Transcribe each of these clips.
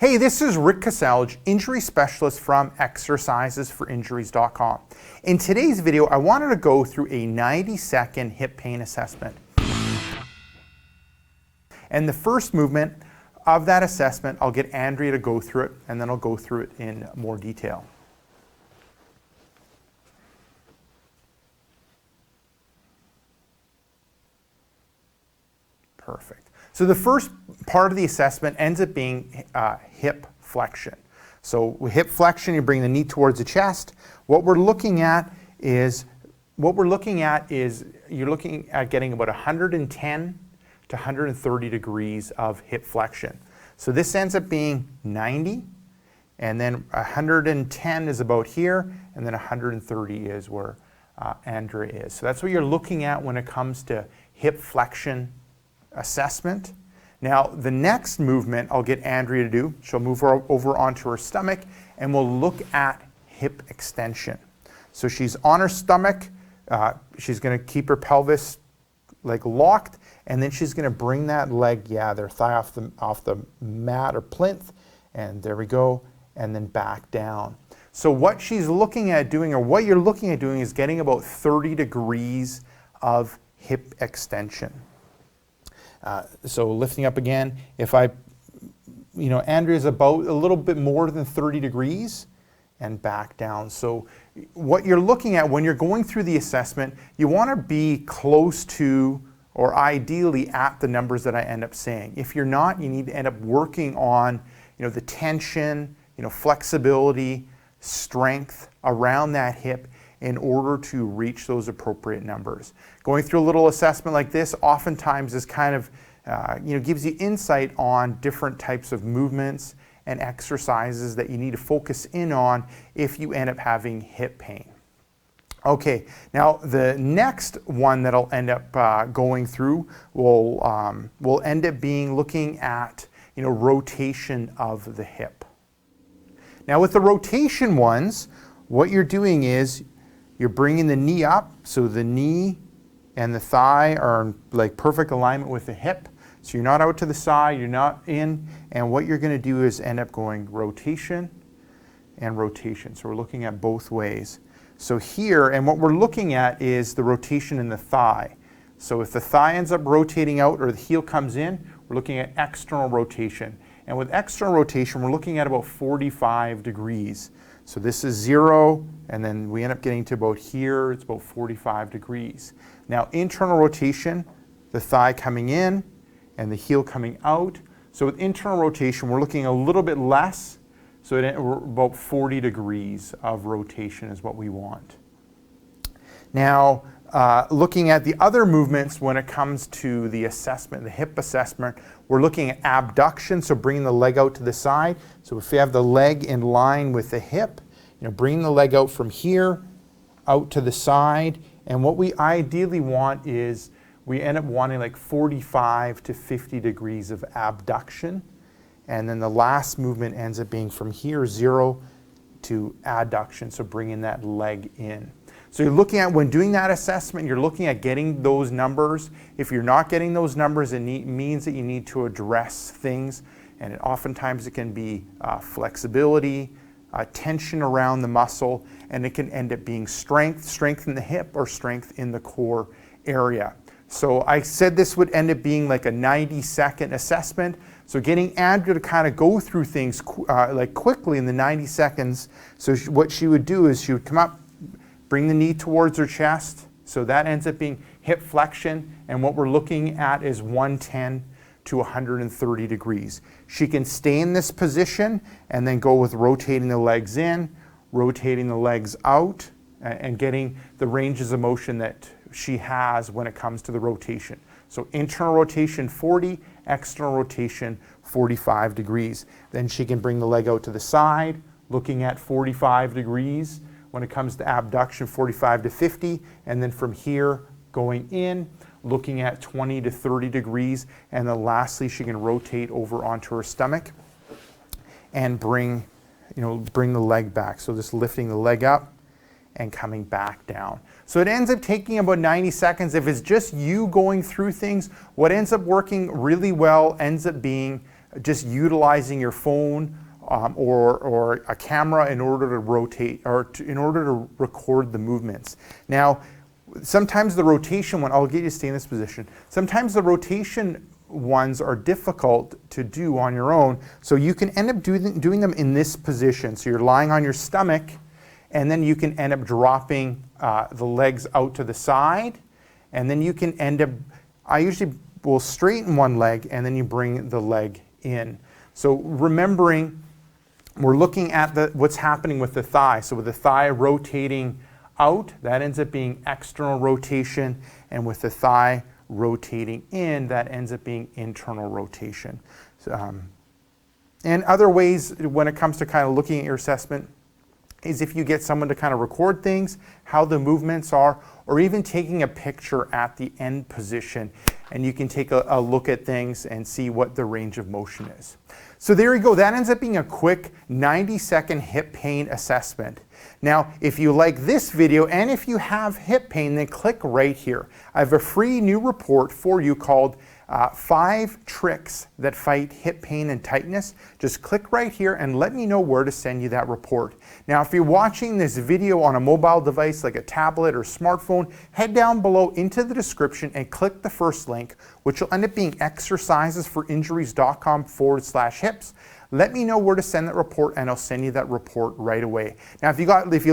Hey, this is Rick Casalge, injury specialist from exercisesforinjuries.com. In today's video, I wanted to go through a 90-second hip pain assessment. And the first movement of that assessment, I'll get Andrea to go through it, and then I'll go through it in more detail. Perfect. So the first part of the assessment ends up being hip flexion. So with hip flexion, you bring the knee towards the chest. What we're looking at is you're looking at getting about 110 to 130 degrees of hip flexion. So this ends up being 90, and then 110 is about here, and then 130 is where Andrea is. So that's what you're looking at when it comes to hip flexion assessment. Now, the next movement I'll get Andrea to do, she'll move over onto her stomach, and we'll look at hip extension. So she's on her stomach, she's going to keep her pelvis like locked, and then she's going to bring that leg, their thigh off the mat or plinth, and there we go, and then back down. So what she's looking at doing, or what you're looking at doing, is getting about 30 degrees of hip extension. So lifting up again, if Andrea's about a little bit more than 30 degrees, and back down. So what you're looking at when you're going through the assessment, you want to be close to, or ideally at, the numbers that I end up saying. If you're not, you need to end up working on, the tension, flexibility, strength around that hip in order to reach those appropriate numbers. Going through a little assessment like this oftentimes is kind of, gives you insight on different types of movements and exercises that you need to focus in on if you end up having hip pain. Okay, now the next one that I'll end up going through will end up being looking at, rotation of the hip. Now with the rotation ones, what you're doing is you're bringing the knee up, so the knee and the thigh are in like perfect alignment with the hip. So you're not out to the side, you're not in, and what you're going to do is end up going rotation and rotation. So we're looking at both ways. So here, and what we're looking at is the rotation in the thigh. So if the thigh ends up rotating out or the heel comes in, we're looking at external rotation. And with external rotation, we're looking at about 45 degrees. So this is 0, and then we end up getting to about here, it's about 45 degrees. Now internal rotation, the thigh coming in and the heel coming out. So with internal rotation, we're looking a little bit less, so we're about 40 degrees of rotation is what we want. Now, looking at the other movements when it comes to the assessment, the hip assessment, we're looking at abduction, so bringing the leg out to the side. So if you have the leg in line with the hip, bringing the leg out from here, out to the side, and what we ideally want is we end up wanting like 45 to 50 degrees of abduction, and then the last movement ends up being from here, 0 to adduction, so bringing that leg in. So you're looking at, when doing that assessment, you're looking at getting those numbers. If you're not getting those numbers, it means that you need to address things, and oftentimes it can be flexibility, tension around the muscle, and it can end up being strength in the hip or strength in the core area. So I said this would end up being like a 90-second assessment. So getting Andrea to kind of go through things like quickly in the 90 seconds. So what she would do is she would come up, bring the knee towards her chest. So that ends up being hip flexion. And what we're looking at is 110 to 130 degrees. She can stay in this position and then go with rotating the legs in, rotating the legs out, and getting the ranges of motion that she has when it comes to the rotation. So internal rotation 40, external rotation 45 degrees. Then she can bring the leg out to the side, looking at 45 degrees. When it comes to abduction, 45 to 50, and then from here going in, looking at 20 to 30 degrees, and then lastly she can rotate over onto her stomach and bring the leg back. So just lifting the leg up and coming back down. So it ends up taking about 90 seconds. If it's just you going through things, what ends up working really well ends up being just utilizing your phone or a camera in order to rotate or in order to record the movements. Now, sometimes the rotation one, I'll get you to stay in this position. Sometimes the rotation ones are difficult to do on your own, so you can end up doing them in this position. So you're lying on your stomach, and then you can end up dropping the legs out to the side, and then you can end up, I usually will straighten one leg, and then you bring the leg in. So remembering, we're looking at what's happening with the thigh. So with the thigh rotating out, that ends up being external rotation, and with the thigh rotating in, that ends up being internal rotation. And other ways when it comes to kind of looking at your assessment is if you get someone to kind of record things, how the movements are, or even taking a picture at the end position, and you can take a look at things and see what the range of motion is. So there you go. That ends up being a quick 90-second hip pain assessment. Now, if you like this video and if you have hip pain, then click right here. I have a free new report for you called 5 Tricks That Fight Hip Pain and Tightness. Just click right here and let me know where to send you that report. Now, if you're watching this video on a mobile device like a tablet or smartphone, head down below into the description and click the first link, which will end up being exercisesforinjuries.com/hips. Let me know where to send that report, and I'll send you that report right away. Now, if you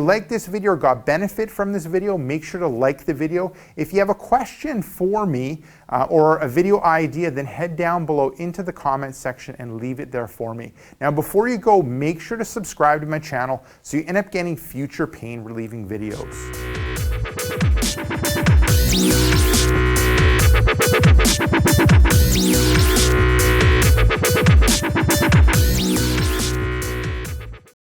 like this video or got benefit from this video, make sure to like the video. If you have a question for me or a video idea, then head down below into the comments section and leave it there for me. Now, before you go, make sure to subscribe to my channel so you end up getting future pain relieving videos.